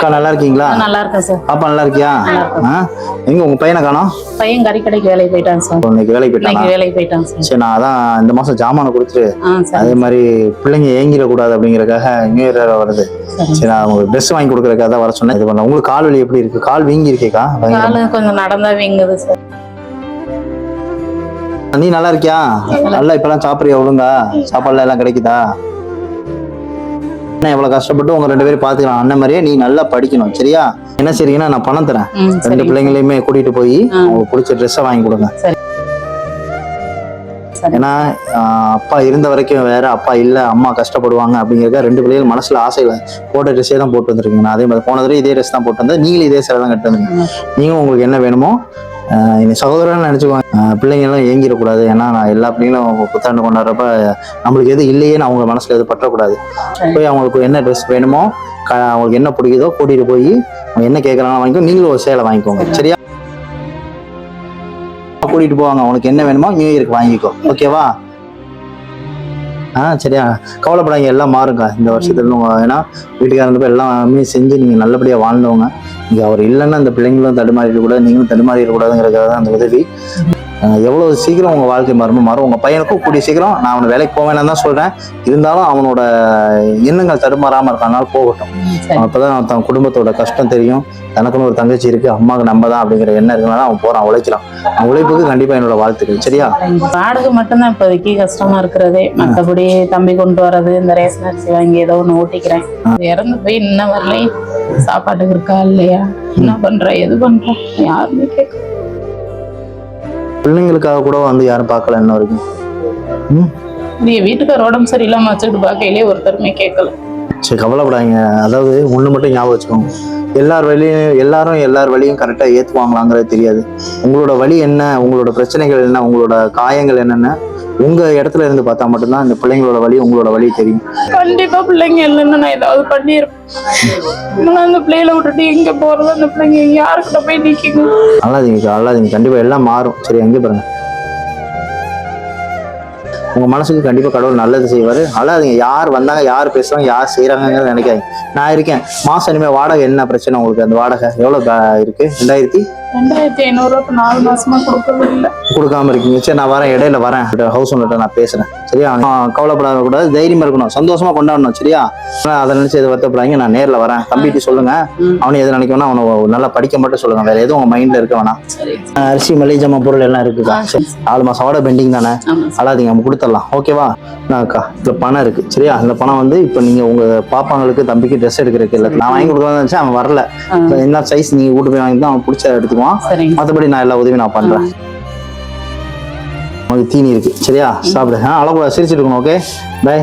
அக்கா நல்லா இருக்கீங்களா? நல்லா இருக்கேன் சார். பாப்பா நல்லா இருக்கியா? எங்க உங்க பையனை காணோம்? பையன் கறிக்கடைக்கு வேலைக்கு போயிட்டான் சார். இன்னைக்கு வேலைக்கு போயிட்டான் சார். சரி, நான் அதான் இந்த மாசம் ஜாமான கொடுத்துட்டு அதே மாதிரி பிள்ளைங்க ஏங்கிட கூடாது அப்படிங்கறதுக்காக நியூ இயர் வருது. சரி, நான் உங்களுக்கு ட்ரெஸ் வாங்கி கொடுக்கறதுக்காக தான் வர சொன்னேன். இது பண்ண உங்களுக்கு கால் வலி எப்படி இருக்கு? கால் வீங்கி இருக்கேக்கா? கால் கொஞ்சம் நடந்தா வீங்குது சார். நீ நல்லா இருக்கியா? நல்லா இப்பெல்லாம் சாப்பிடுறியா? ஒழுங்கா சாப்பாடுல எல்லாம் கிடைக்குதா? எவ்வளவு கஷ்டப்பட்டு உங்க 2 பேரும் பாத்துக்கலாம். அண்ணன் மாதிரியே நீ நல்லா படிக்கணும், சரியா? என்ன சரிங்கன்னா நான் பணம் தரேன். 2 பிள்ளைங்களையுமே கூட்டிட்டு போய் உங்களுக்கு பிடிச்ச ட்ரெஸ்ஸை வாங்கி கொடுங்க. ஏன்னா அப்பா இருந்த வரைக்கும் வேற, அப்பா இல்ல அம்மா கஷ்டப்படுவாங்க அப்படிங்கிறத 2 பிள்ளைகள் மனசுல ஆசையில போட்ட ட்ரெஸ்ஸே தான் போட்டு வந்திருக்கீங்க. நான் அதே மாதிரி போன தடவை இதே ட்ரெஸ் தான் போட்டு வந்தேன். நீங்களும் இதே சேலை தான் கட்டு வந்தீங்க. நீங்களும் உங்களுக்கு என்ன வேணுமோ என் சகோதரன் நினைச்சுக்குவாங்க. பிள்ளைங்க எல்லாம் ஏங்கிடக்கூடாது. ஏன்னா நான் எல்லா பிள்ளைங்களும் புத்தாண்டு கொண்டாடுறப்ப நம்மளுக்கு எது இல்லையேன்னு அவங்க மனசுல எது பற்றக்கூடாது. போய் அவங்களுக்கு என்ன ட்ரெஸ் வேணுமோ அவங்களுக்கு என்ன பிடிக்குதோ கூட்டிட்டு போய் அவங்க என்ன கேட்கறாங்க வாங்கிக்கோ. நீங்களும் ஒரு சேலை வாங்கிக்கோங்க, சரியா? கூட்டிட்டு போவாங்க. உனக்கு என்ன வேணுமோ நியூ இயருக்கு வாங்கிக்கோ, ஓகேவா? சரியா? கவலைப்படாங்க, எல்லாம் மாறுங்க இந்த வருஷத்துல. ஏன்னா வீட்டுக்காரங்க எல்லாமே செஞ்சு நீங்க நல்லபடியா வாழ்ந்தவங்க. இங்க அவர் இல்லைன்னா அந்த பிள்ளைங்களும் தடுமாறிடக்கூடாது, நீங்களும் தடுமாறிடக்கூடாதுங்கிறதுக்காக தான் அந்த உதவி. எவ்வளவு சீக்கிரம் உங்க வாழ்க்கை மாறும். உங்க பையனுக்கும் கூடிய சீக்கிரம், நான் அவனை வேலைக்கு போவேன்னு தான் சொல்றேன். இருந்தாலும் அவனோட எண்ணங்கள் தடுமாறாம இருக்கனால போகட்டும். அப்பதான் தன் குடும்பத்தோட கஷ்டம் தெரியும். தனக்குன்னு ஒரு தங்கச்சி இருக்கு, அம்மாவுக்கு நம்ம தான் அப்படிங்கிற எண்ணம் இருக்கனால அவன் போறான், உழைக்கலாம். அவன் உழைப்புக்கு கண்டிப்பா என்னோட வாழ்த்துக்கள், சரியா? வாடகை மட்டும்தான் இப்போதைக்கு கஷ்டமா இருக்கிறதே. மற்றபடி தம்பி கொண்டு வர்றது, இந்த ரேஷன் அரிசி வாங்கி ஏதோ ஒண்ணு ஓட்டிக்கிறேன். இறந்து போய் இன்னும் வரலையும். சாப்பாட்டுக்கு இருக்கா இல்லையா, என்ன பண்ற எது பண்ற யாருமே கேட்க. பிள்ளைங்களுக்காக கூட வந்து யாரும் பார்க்கல இன்ன வரைக்கும். நீ வீட்டுக்கார உடம்பு சரியில்லாம வச்சுட்டு பார்க்கையிலே ஒருத்தருமே கேட்கல. சரி, கவலைப்படாதீங்க. அதாவது ஒண்ணு மட்டும் ஞாபகம் வச்சுக்கோங்க, எல்லார் வழியும் கரெக்டா ஏத்துவாங்களாங்கிறது தெரியாது. உங்களோட வழி என்ன, உங்களோட பிரச்சனைகள் என்ன, உங்களோட காயங்கள் என்னென்ன உங்க இடத்துல இருந்து பார்த்தா மட்டும்தான் இந்த பிள்ளைங்களோட வழி, உங்களோட வழி தெரியும். கண்டிப்பா பிள்ளைங்க இல்லைன்னு நான் ஏதாவது பண்ணிருப்பேன். அந்த பிள்ளைகளை விட்டுட்டு எங்க போறது? அந்த பிள்ளைங்க யாருக்கிட்ட போய் நிக்கணும்? அல்லாதீங்க, கண்டிப்பா எல்லாம் மாறும். சரி, அங்கே பாருங்க, உங்க மனசுக்கு கண்டிப்பா கடவுள் நல்லது செய்வாரு. அல்லாதீங்க, யார் வந்தாங்க, யார் பேசுறாங்க, யார் செய்யறாங்கன்னு நினைக்காதீங்க. நான் இருக்கேன். மாசம் இனிமே வாடகை என்ன பிரச்சனை உங்களுக்கு? அந்த வாடகை எவ்வளவு இருக்கு? 2500 4 மாசமா கொடுக்காம இருக்கீங்க. சரி, நான் வரேன், இடையில வரேன், ஹவுஸ் ஓனர்கிட்ட நான் பேசுறேன், சரியா? கவலைப்படாத கூடாது, தைரியமா இருக்கணும், சந்தோஷமா கொண்டாடணும், சரியா? அதை நினைச்சு எது வருத்தப்படாங்க. நான் நேர்ல வரேன். தம்பிட்டு சொல்லுங்க, அவனை எது நினைக்கணும், அவனை நல்லா படிக்க மட்டும் சொல்லுங்க. வேற எதுவும் உங்க மைண்ட்ல இருக்க வேணாம். அரிசி மளிகை ஜாமான் பொருள் எல்லாம் இருக்குதா? 4 மாசம் வாடகை பெண்டிங் தானே? அல்லாதீங்க, நம்ம கொடுத்துடலாம், ஓகேவா? அக்கா, இதுல பணம் இருக்கு, சரியா? அந்த பணம் வந்து இப்ப நீங்க உங்க பாப்பாங்களுக்கு தம்பிக்கு ட்ரெஸ் எடுக்கிறதுக்கு இல்லை, நான் வாங்கி கொடுக்கலாம்னு நினைச்சேன். அவன் வரல. என்ன சைஸ் நீங்க கூட்டு போய் வாங்கி தான் அவன் பிடிச்ச எடுத்துக்குவான். மற்றபடி நான் எல்லா உதவியும் நான் பண்றேன். தீனி இருக்கு, சரியா? சாப்பிடு. அளவு சிரிச்சிட்டு இருக்கணும், ஓகே? பை.